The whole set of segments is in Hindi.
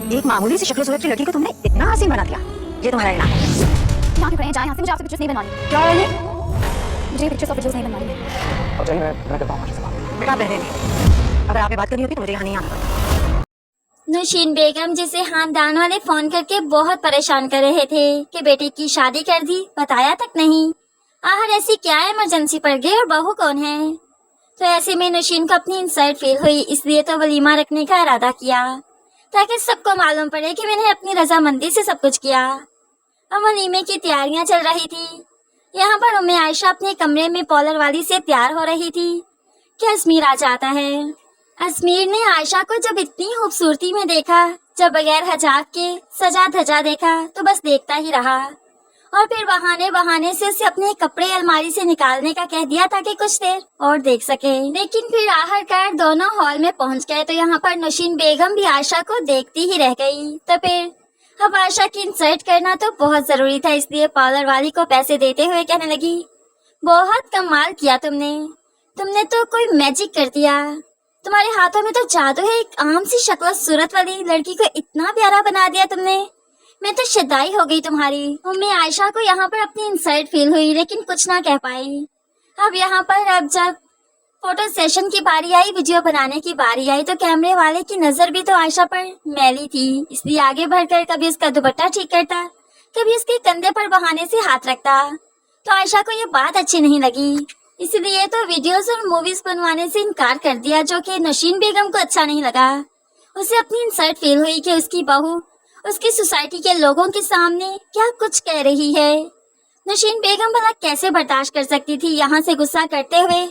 एक मामूली सी शक्ल सूरत की लड़की को तुमने इतना हसीन बना दिया, ये तुम्हारा इनाम है। यहाँ क्यों जाए यहाँ से, मुझे आपसे पिक्चर्स नहीं बनवानी। क्या है ये? मुझे पिक्चर्स और वीडियोस नहीं बनवानी है। और चलिए मैं करता हूँ। बेटा बहने नहीं, अगर आपने बात करनी होगी तो मुझे यहाँ नहीं आना। नौशीन बेगम जिसे खानदान वाले फोन करके बहुत परेशान कर रहे थे कि बेटे की शादी कर दी, बताया तक नहीं। आखिर ऐसी क्या इमरजेंसी पड़ गई और बहू कौन है? तो ऐसे में नौशीन को अपनी इनसाइट फील हुई, इसलिए तो वलीमा रखने का इरादा किया ताकि सबको मालूम पड़े कि मैंने अपनी रजामंदी से सब कुछ किया। अब वलीमे की तैयारियां चल रही थी। यहाँ पर उम्मे आयशा अपने कमरे में पॉलर वाली से तैयार हो रही थी कि अजमीर आ जाता है। अजमीर ने आयशा को जब इतनी खूबसूरती में देखा, जब बगैर हिजाब के सजा धजा देखा तो बस देखता ही रहा और फिर बहाने बहाने से उसे अपने कपड़े अलमारी से निकालने का कह दिया ताकि कुछ देर और देख सके। लेकिन फिर आखिरकार दोनों हॉल में पहुंच गए तो यहाँ पर नौशीन बेगम भी आयशा को देखती ही रह गई। तो फिर अब आयशा की इंसर्ट करना तो बहुत जरूरी था, इसलिए पार्लर वाली को पैसे देते हुए कहने लगी, बहुत कमाल किया तुमने तो कोई मैजिक कर दिया। तुम्हारे हाथों में तो जादू है। एक आम सी शक्ल सूरत वाली लड़की को इतना प्यारा बना दिया तुमने। मैं तो शदाई हो गई तुम्हारी। उम्मी आयशा को यहाँ पर अपनी इंसल्ट फील हुई लेकिन कुछ ना कह पाई। अब यहाँ पर अब जब फोटो सेशन की बारी आई, वीडियो बनाने की बारी आई तो कैमरे वाले की नजर भी तो आयशा पर मैली थी, इसलिए आगे बढ़कर कभी उसका दुपट्टा ठीक करता, कभी उसके कंधे पर बहाने से हाथ रखता। तो आयशा को ये बात अच्छी नहीं लगी, इसलिए तो वीडियोस और मूवीज बनवाने से इनकार कर दिया, जो कि नौशीन बेगम को अच्छा नहीं लगा। उसे अपनी इंसल्ट फील हुई कि उसकी बहू उसकी सोसाइटी के लोगों के सामने क्या कुछ कह रही है। नौशीन बेगम भला कैसे बर्दाश्त कर सकती थी। यहाँ से गुस्सा करते हुए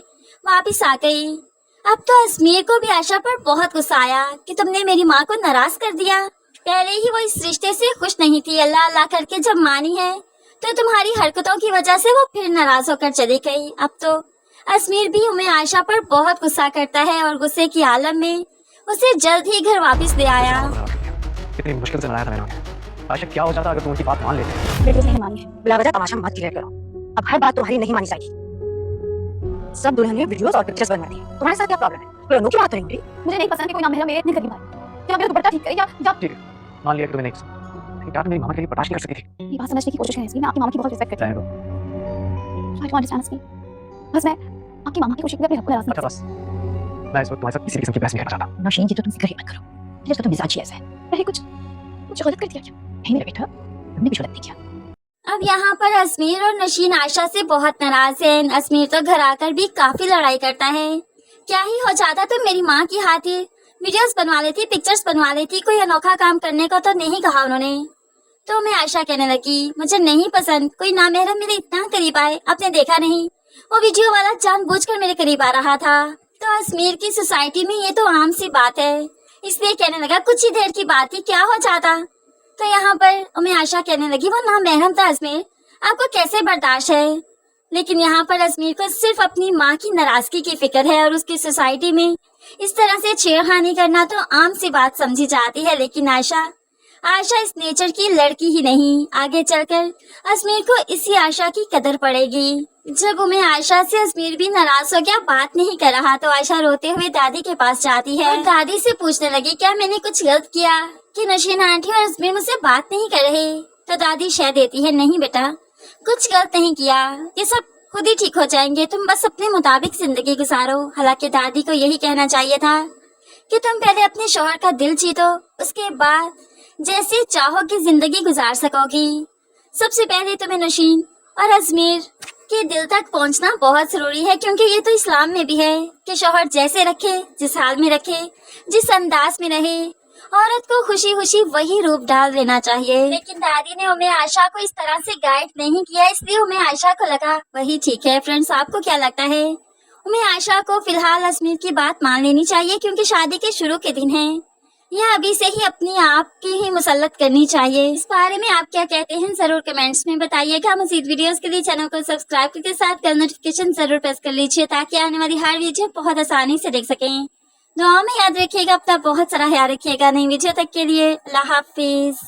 वापिस आ गई। अब तो अजमीर को भी आयशा पर बहुत गुस्सा आया कि तुमने मेरी माँ को नाराज कर दिया। पहले ही वो इस रिश्ते से खुश नहीं थी, अल्लाह अल्लाह करके जब मानी है तो तुम्हारी हरकतों की वजह से वो फिर नाराज होकर चली गई। अब तो अजमीर भी उम्मे आयशा पर बहुत गुस्सा करता है और गुस्से की आलम में उसे जल्द ही घर वापस ले आया। कितनी मुश्किल से मनाया था मैंने। आयशा क्या हो जाता अगर तुम उनकी बात मान लेते? वीडियोस नहीं बनवानी है। बिला वजह तमाशा मत किया करो। अब हर बात तुम्हारी नहीं मानी जाएगी। सब दुल्हन ने वीडियोस और पिक्चर्स बनवा दी। तुम्हारे साथ क्या प्रॉब्लम है? कोई अनोखी बात तो नहीं हुई? मुझे नहीं पसंद कि कोई नामहरम मेरे इतने करीब आए। क्या मेरा दुपट्टा ठीक करे या ठीक है, मान लिया कि तुम्हें नहीं पसंद, लेकिन क्या तुम मेरी मामा के लिए बर्दाश्त नहीं कर सकती थी? ये बात समझने की कोशिश करें इसलिए मैं आपकी मामा की बहुत रिस्पेक्ट करती रहने दो। हूँ। Try to understand me। बस मैं आपकी मामा की खुशी के लिए अपने हक को नाराज नहीं अच्छा बस, मैं इस वक्त तुम्हारे साथ किसी किस्म की बहस नहीं करना चाहता। नौशीन जी तो तुम जिक्र ही मत करो। मुझे तो मिजाज ही ऐसा है। पहले कुछ गलत कर दिया क्या? नहीं मेरा बेटा, तुमने कुछ गलत नहीं किया। अब यहाँ पर अजमीर और नौशीन आयशा से बहुत नाराज है। अजमीर तो घर आकर भी काफी लड़ाई करता है। क्या ही हो जाता तो मेरी माँ की खातिर वीडियोस बनवा लेती, पिक्चर्स बनवा लेती, कोई अनोखा काम करने को तो नहीं कहा उन्होंने। तो मैं आयशा कहने लगी, मुझे नहीं पसंद कोई नामहरम मेरे इतना करीब आए। आपने देखा नहीं, वो वीडियो वाला जानबूझकर मेरे करीब आ रहा था। तो अजमीर की सोसाइटी में ये तो आम सी बात है, इसलिए कहने लगा कुछ ही देर की बात थी, क्या हो जाता। तो यहाँ पर मैं आयशा कहने लगी, वो नामहरम था अजमीर, आपको कैसे बर्दाश्त है। लेकिन यहाँ पर अजमीर को सिर्फ अपनी माँ की नाराजगी की फिक्र है और उसकी सोसाइटी में इस तरह से छेड़खानी करना तो आम सी बात समझी जाती है। लेकिन आयशा इस नेचर की लड़की ही नहीं, आगे चलकर अजमीर को इसी आयशा की कदर पड़ेगी। जब उन्हें आयशा से अजमीर भी नाराज हो गया, बात नहीं कर रहा, तो आयशा रोते हुए दादी के पास जाती है और दादी से पूछने लगी, क्या मैंने कुछ गलत किया कि नौशीन आंटी और अजमीर मुझसे बात नहीं कर रहे। तो दादी शह देती है, नहीं बेटा, कुछ गलत नहीं किया, ये सब खुद ही ठीक हो जाएंगे, तुम बस अपने मुताबिक जिंदगी गुजारो। हालांकि दादी को यही कहना चाहिए था कि तुम पहले अपने शौहर का दिल जीतो, उसके बाद जैसे चाहोगी जिंदगी गुजार सकोगी। सबसे पहले तुम्हें नौशीन और अजमीर के दिल तक पहुंचना बहुत जरूरी है, क्योंकि ये तो इस्लाम में भी है कि शौहर जैसे रखे, जिस हाल में रखे, जिस अंदाज में रहे, औरत को खुशी खुशी वही रूप डाल देना चाहिए। लेकिन दादी ने उम्मे आयशा को इस तरह से गाइड नहीं किया, इसलिए उम्मे आयशा को लगा वही ठीक है। फ्रेंड्स, आपको क्या लगता है? उम्मे आयशा को फिलहाल अजमीर की बात मान लेनी चाहिए, क्योंकि शादी के शुरू के दिन है, या अभी से ही अपनी आप की ही मुसल्लत करनी चाहिए। इस बारे में आप क्या कहते हैं जरूर कमेंट्स में बताइएगा। मज़ीद वीडियोस के लिए चैनल को सब्सक्राइब करके साथ कर नोटिफिकेशन जरूर प्रेस कर लीजिए, ताकि आने वाली हर वीडियो बहुत आसानी से देख सकें। दुआ में याद रखिएगा, अपना बहुत सारा ख्याल रखिएगा। नई वीडियो तक के लिए अल्लाह हाफिज।